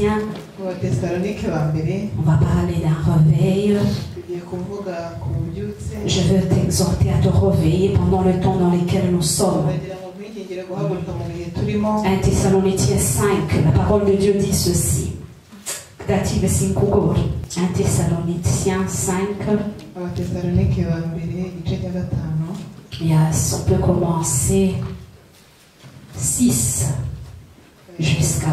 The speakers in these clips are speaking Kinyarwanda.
Thessaloniciens, on va parler d'un réveil. Je veux t'exhorter à te réveiller pendant le temps dans lequel nous sommes. 1 Thessaloniciens 5, la parole de Dieu dit ceci. 1 Thessaloniciens 5. Yes, on peut commencer 6 jusqu'à 8.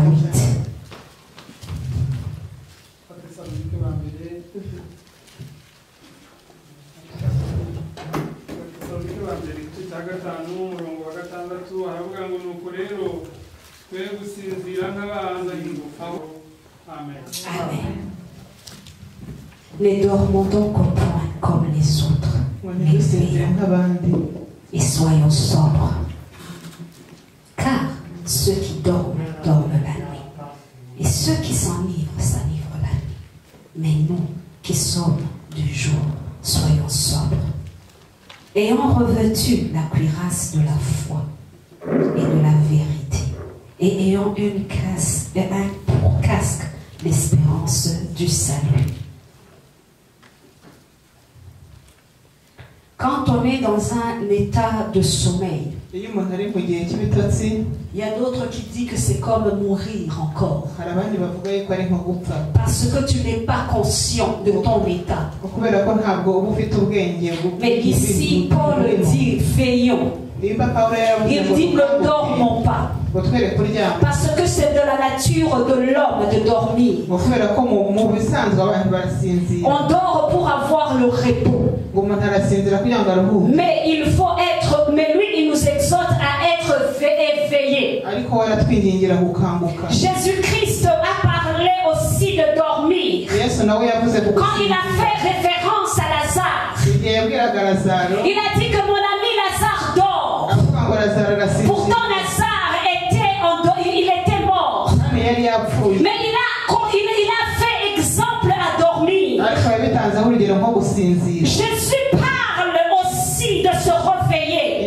Amen. Ne dormons donc au point comme les autres, mais veillons et soyons sobres. Car ceux qui dorment, dorment la nuit, et ceux qui s'enivrent, s'enivrent la nuit. Mais nous qui sommes du jour, soyons sobres. Ayant revêtu la cuirasse de la foi et de la vérité, et ayant pour casque l'espérance du salut. Quand on est dans un état de sommeil, il y a d'autres qui disent que c'est comme mourir encore. Parce que tu n'es pas conscient de ton état. Mais ici, Paul dit veillons. Il dit ne dormons pas. Parce que c'est de la nature de l'homme de dormir. On dort pour avoir le repos. Mais il faut être, mais lui il nous exhorte à être éveillés. Jésus-Christ a parlé aussi de dormir. Quand il a fait référence à Lazare, il a dit que mon ami Lazare dort. Pourtant Lazare il était mort. Mais il a fait exemple à dormir. Jésus parle aussi de se réveiller.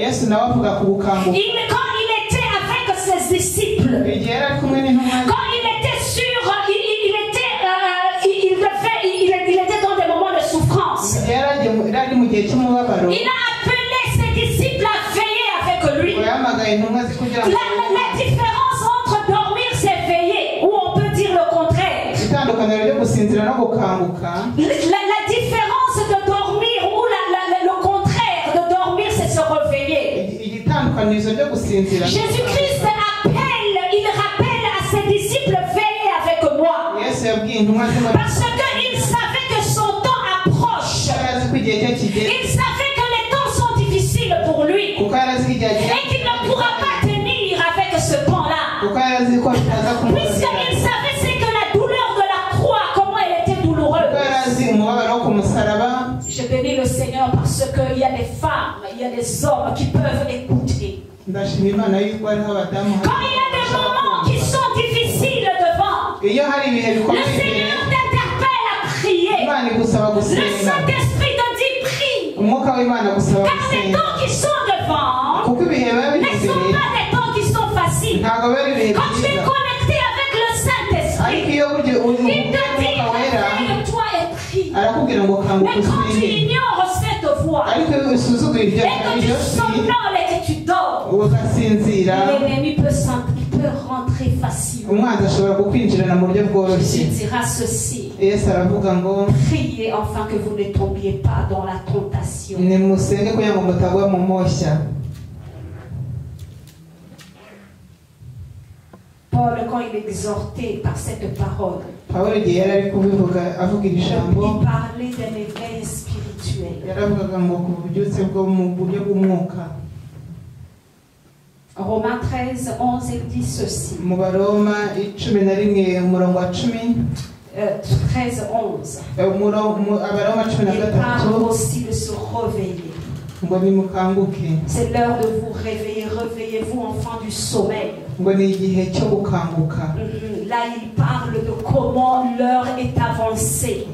Quand il était avec ses disciples, quand il était sûr, il était dans des moments de souffrance. Il a appelé ses disciples à veiller avec lui. La différence entre dormir c'est veiller, ou on peut dire le contraire. La différence de dormir ou le contraire de dormir c'est se réveiller. Jésus-Christ il rappelle à ses disciples veillez avec moi. Parce qu'il savait que son temps approche. Il savait que les temps sont difficiles pour lui. Et qu'il ne pourra pas tenir avec ce temps-là. Puisqu'il savait c'est que la douleur de la croix, comment elle était douloureuse. Je bénis le Seigneur parce qu'il y a des femmes, il y a des hommes qui peuvent écouter. Quand il y a des moments qui sont difficiles devant, le Seigneur t'interpelle à prier. Le Saint-Esprit te dit prie. Car les temps qui sont devant ne sont pas des temps qui sont faciles. Quand tu es connecté avec le Saint-Esprit, il te dit réveille-toi et prie. Mais quand tu ignores cette voix et que tu somnoles et que tu dors, l'ennemi peut rentrer facilement. Il dira ceci. Priez afin que vous ne tombiez pas dans la tentation. Paul, quand il exhortait par cette parole, il parlait d'un éveil spirituel. Romains 13, 11, il dit ceci. 13, 11. Il parle aussi de se réveiller. C'est l'heure de vous réveiller. Réveillez-vous, enfants du sommeil. Là, il parle de comment l'heure est avancée. Il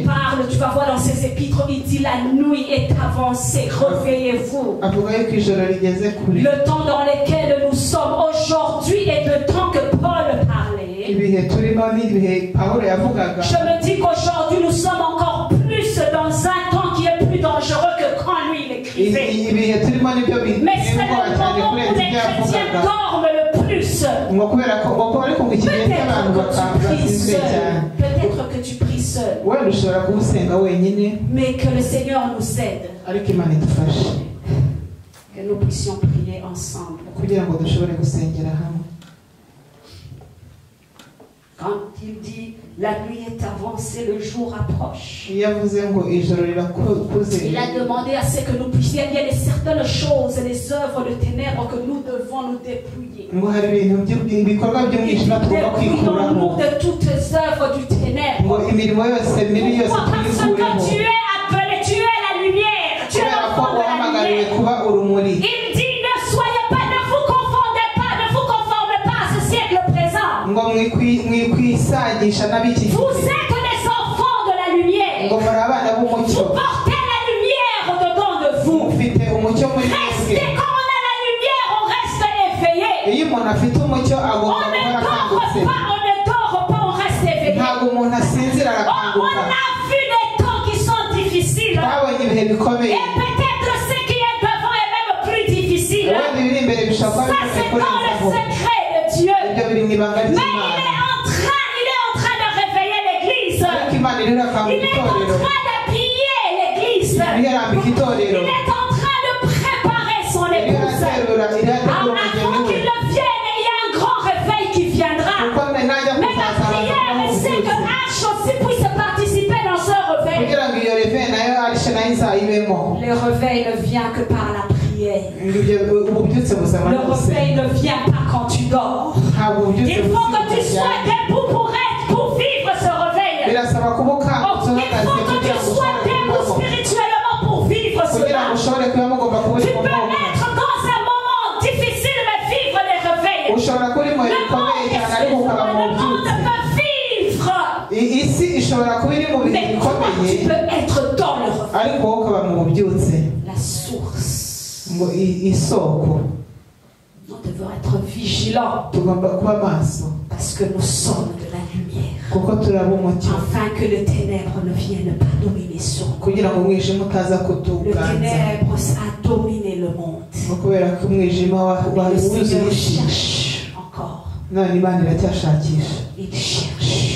parle, tu vas voir dans ses épîtres, il dit la nuit est avancée. Réveillez-vous. Le temps dans lequel nous sommes aujourd'hui est le temps que Paul parlait. me dis qu'aujourd'hui nous sommes encore plus dans un temps qui est plus dangereux que quand lui il écrivait. Mais c'est le moment où les chrétiens dorment le plus. Peut-être que tu pries seul. Mais que le Seigneur nous aide. Que nous puissions prier ensemble. Quand il dit la nuit est avancée, le jour approche. Il a demandé à ce que nous puissions, il y a certaines choses, les œuvres de ténèbres que nous devons nous dépouiller. Dépouillons-nous de toutes les œuvres du ténèbre. Pourquoi? Parce que tu es appelé, tu es la lumière, tu es l'enfant de la lumière. Il dit ne soyez pas, ne vous confondez pas, ne vous conformez pas à ce siècle présent. Vous êtes des enfants de la lumière. Vous portez la lumière au-dedans de vous. Restez quand on a la lumière, on reste éveillé. On ne dort pas, on reste éveillé. On a vu des temps qui sont difficiles. Et peut-être ce qui est devant est même plus difficile. Ça c'est dans le secret de Dieu. Mais il est en train de réveiller l'église. Il est en train d'habiller l'église. Il est en train de préparer son épouse. Avant qu'il ne vienne, il y a un grand réveil qui viendra. Mais ma prière, c'est que H aussi puisse participer dans ce réveil. Le réveil ne vient que par la prière. Le réveil ne vient pas quand tu dors. Il faut que tu sois debout pour vivre ce réveil. Il faut que tu sois debout spirituellement pour vivre cela. Tu peux être dans un moment difficile mais vivre des réveils. Le monde peut vivre. Mais comment tu peux être dans le réveil? La source. Nous devons être vigilants. Parce que nous sommes de la lumière. Afin que le ténèbre ne vienne pas dominer sur nous. Le ténèbre a dominé le monde. Le Seigneur cherche encore. Il cherche.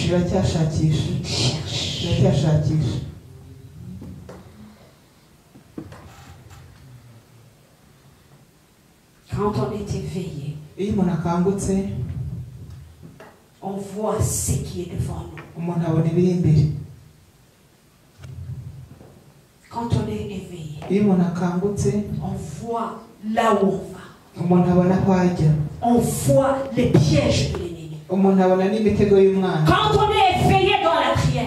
Quand on est éveillé, on voit ce qui est devant nous. Quand on est éveillé, on voit là où on va. On voit les pièges de l'ennemi. Quand on est éveillé dans la prière,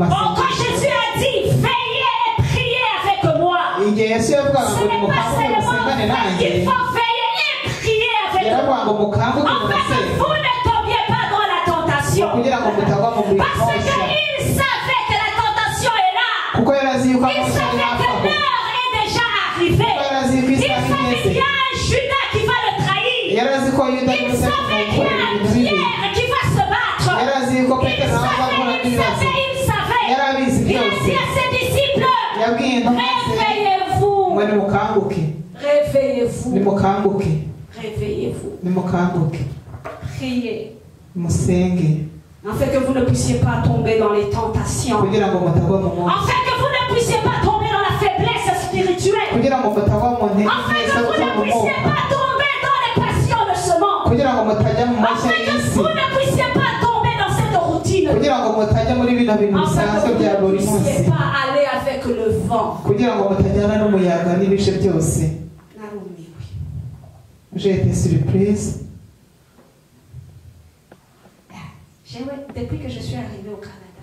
quand Jésus a dit veillez et priez avec moi, ce n'est pas seulement il faut veiller et prier avec moi. En fait, vous ne tombiez pas dans la tentation. Parce qu'il savait que la tentation est là. Il savait que l'heure est déjà arrivée. Il savait qu'il y a un Judas qui va le trahir. Il savait qu'il y a un Pierre qui va se battre. Il savait. Il a dit à ses disciples, réveillez-vous. Priez. Afin que vous ne puissiez pas tomber dans les tentations. Afin que vous ne puissiez pas tomber dans la faiblesse spirituelle. Afin que vous ne puissiez pas tomber dans les passions de ce monde. Afin que vous ne puissiez pas tomber dans cette routine. Afin que vous ne puissiez pas aller avec le vent. J'ai été surprise. Depuis que je suis arrivée au Canada,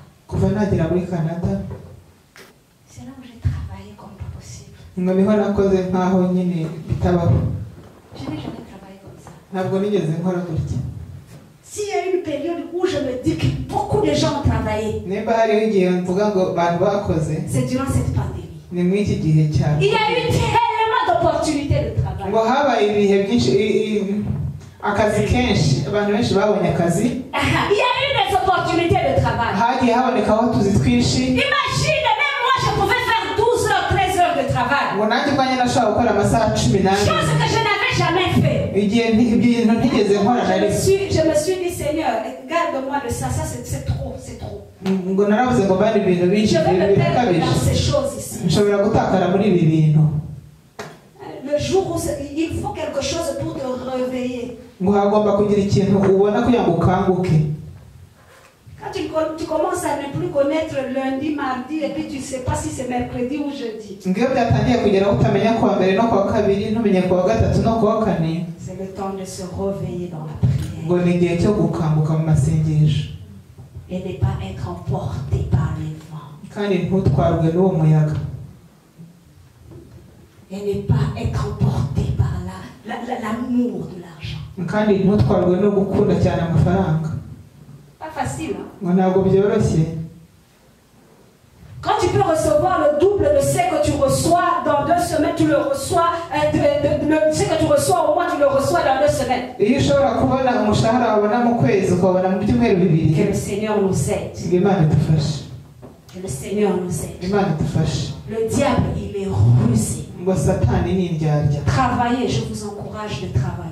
c'est là où j'ai travaillé comme pas possible. Je n'ai jamais travaillé comme ça. S'il y a une période où je me dis que beaucoup de gens ont travaillé, c'est durant cette pandémie. Il y a eu tellement d'opportunités de travail. akazi kenshi abantu benshi babonye akazi. Il y a eu des opportunités de travail. Hagiye haboneka aho tuzi twinshi. Imagine, même moi je pouvais faire 12 heures, 13 heures de travail. Ngo nanjye kwanye nashaka gukora amasaha 18. Chose que je n'avais jamais fait. Ibintu ntigeze nkora nari. Je me suis dit Seigneur, garde-moi de ça, c'est trop, c'est trop. Ngo naravuze ngo bandi ibintu binshi birakabije. Ces choses ici. Nshobora gutakara muri ibi bintu. Le jour où il faut quelque chose pour te réveiller. Ngo hagomba kugira ikintu ubona kugira ngo ukanguke. Quand tu commences à ne plus connaître lundi, mardi, et puis tu ne sais pas si c'est mercredi ou jeudi. C'est le temps de se réveiller dans la prière. Et ne pas être emporté par les vents. Et ne pas être emporté par l'amour de l'argent. Pas facile, hein? Quand tu peux recevoir le double de ce que tu reçois dans 2 semaines, tu le reçois, ce que tu reçois au mois, tu le reçois dans 2 semaines. Que le Seigneur nous aide. Que le Seigneur nous aide. Le diable, il est rusé. Travaillez, je vous encourage de travailler.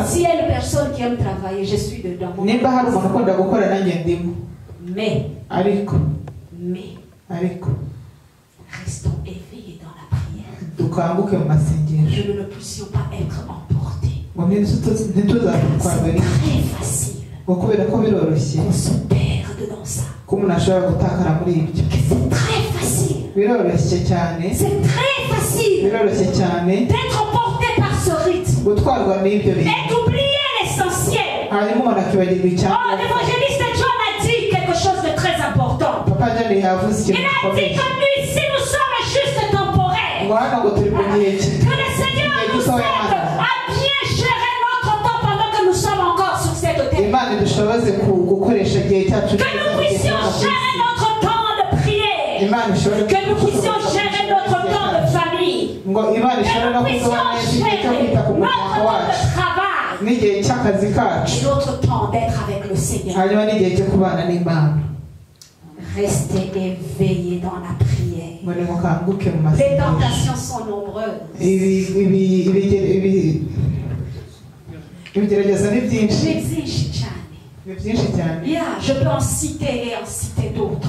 S'il y a une personne qui aime travailler, je suis dedans. Mais restons éveillés dans la prière. Que nous ne puissions pas être emportés. C'est très facile qu'on se perde dans ça. C'est très facile. C'est très facile d'être emporté par ce rythme et d'oublier l'essentiel. L'évangéliste John a dit quelque chose de très important. Il a dit que nous, si nous sommes juste temporaires, que le Seigneur nous aide à bien gérer notre temps pendant que nous sommes encore sur cette terre. Que nous puissions gérer notre temps de prière. Que nous puissions gérer notre temps de famille. Que nous puissions gérer notre temps de travail. Et notre temps d'être avec le Seigneur. Restez éveillés dans la prière. Les tentations sont nombreuses. Je peux en citer et en citer d'autres.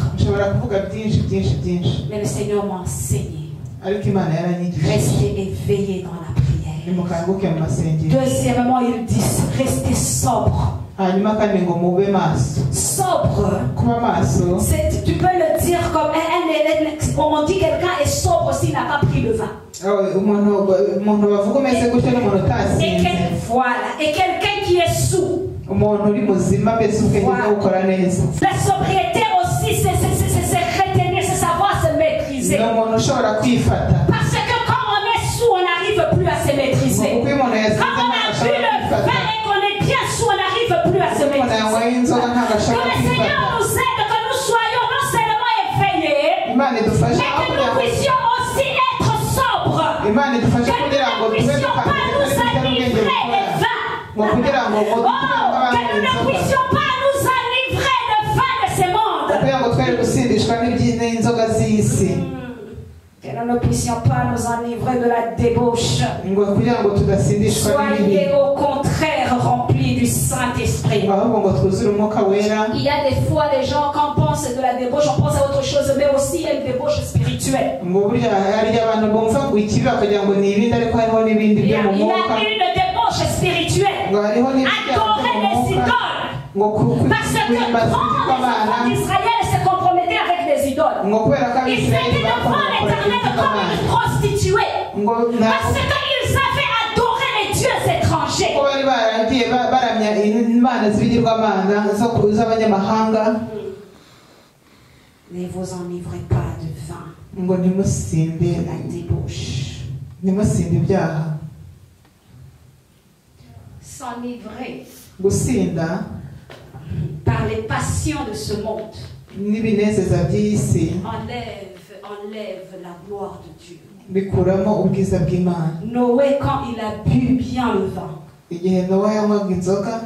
Mais le Seigneur m'a enseigné. Restez éveillés dans la prière. Deuxièmement, il dit restez sobre. Sobre. Tu peux le dire comme on dit quelqu'un est sobre s'il n'a pas pris le vin. Et quelqu'un qui est sous. Voilà. La sobriété aussi, c'est retenir, c'est savoir se maîtriser. Parce que quand on est sous, on n'arrive plus à se maîtriser. Quand on a bu le vin et qu'on est bien sous, on n'arrive plus à se maîtriser. Que le Seigneur nous aide, que nous soyons non seulement éveillés, mais que nous puissions aussi être sobres. Que nous ne puissions pas nous enivrer des vins. Que nous ne puissions pas nous enivrer de vin de ce monde. Que nous ne puissions pas nous enivrer de la débauche. Soyez au contraire remplis du Saint-Esprit. Il y a des fois les gens, quand on pense de la débauche, on pense à autre chose, mais aussi il y a une débauche spirituelle. Il y a une débauche spirituelle. Adorer les idoles. Parce que quand les enfants d'Israël se compromettaient avec les idoles, ils étaient devant l'Éternel comme une prostituée. Parce qu'ils avaient adoré les dieux étrangers. Ne vous enivrez pas de vin, de la débauche. S'enivrer par les passions de ce monde enlève la gloire de Dieu. bikuramo ubwiza bw'Imana. Noé, quand il a bu bien le vin, igihe Nowa yanywaga inzoga,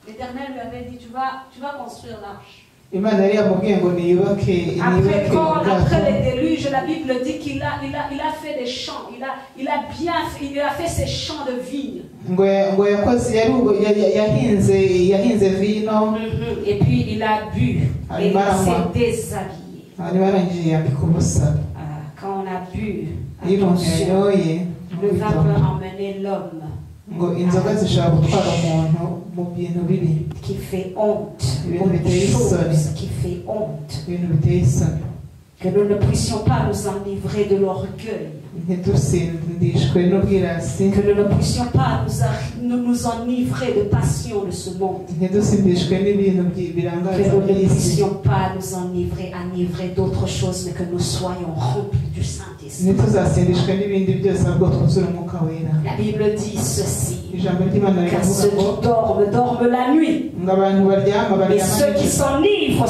l'Éternel lui avait dit, tu vas construire l'arche. Imana yari yamubwiye ngo niyubake Après les déluges, la Bible dit qu'il a fait des champs, il a fait ses champs de vigne. ngo yakoze yahinze vino, Et puis il a bu et il s'est déshabillé. Quand on a bu, attention, le vin peut emmener l'homme qui fait honte, qui fait honte. Que nous ne puissions pas nous enivrer de l'orgueil. Que nous ne puissions pas nous enivrer de passion de ce monde. Que nous ne puissions pas nous enivrer d'autres choses, mais que nous soyons remplis du Saint-Esprit. La Bible dit ceci. Car ceux qui dorment la nuit. Mais ceux qui s'enivrent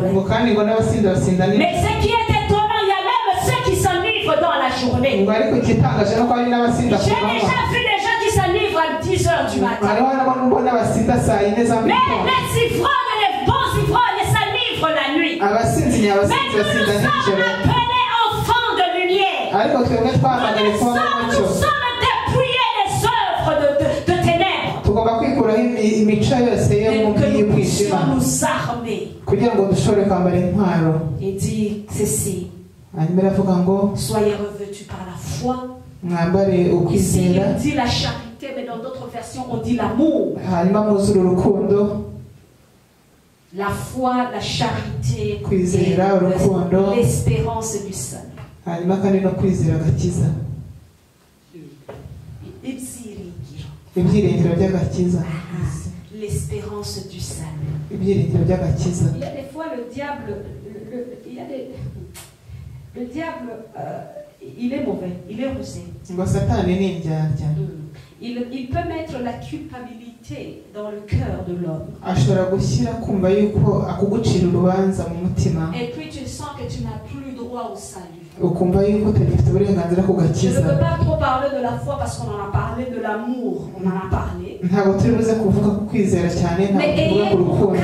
la nuit. Mais ce qui est étonnant, il y a même ceux qui s'enivrent dans la journée. J'ai déjà vu des gens qui s'enivrent à 10 heures du matin. Mais les ivrognes, les bons ivrognes s'enivrent la nuit. Mais nous sommes appelés enfants de lumière. Nous sommes dépouillés des œuvres de ténèbres. Et que nous puissions nous armer. Il dit ceci. Soyez revêtus par la foi. Ici, il dit la charité, mais dans d'autres versions, on dit l'amour. La foi, la charité et l'espérance du salut. L'espérance du salut. Il y a des fois le diable, le diable, il est mauvais, il est rusé. Il peut mettre la culpabilité dans le cœur de l'homme. Et puis tu sens que tu n'as plus droit au salut. Je ne peux pas trop parler de la foi parce qu'on en a parlé, de l'amour, on en a parlé. Mais ayez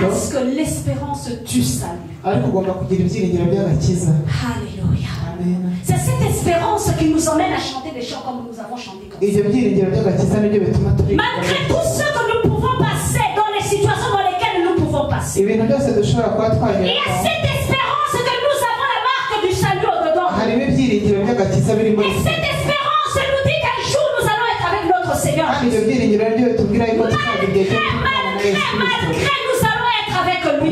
presque l'espérance du salut. Alléluia. C'est cette espérance qui nous emmène à chanter des chants comme nous avons chanté. Malgré tout ce que nous pouvons passer, dans les situations dans lesquelles nous pouvons passer, il y a cette espérance que nous avons la marque du salut au-dedans. Et cette espérance nous dit qu'un jour nous allons être avec notre Seigneur. Malgré, nous allons être avec lui.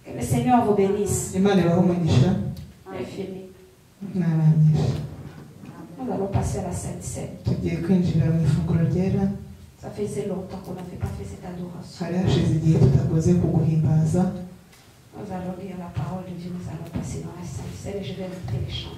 Que le Seigneur vous bénisse. C'est fini. Nous allons passer à la Sainte Seine. Ça faisait longtemps qu'on n'avait pas fait cette adoration. Nous allons lire la parole de Dieu. Nous allons passer dans la Sainte Seine et je vais inviter les chants.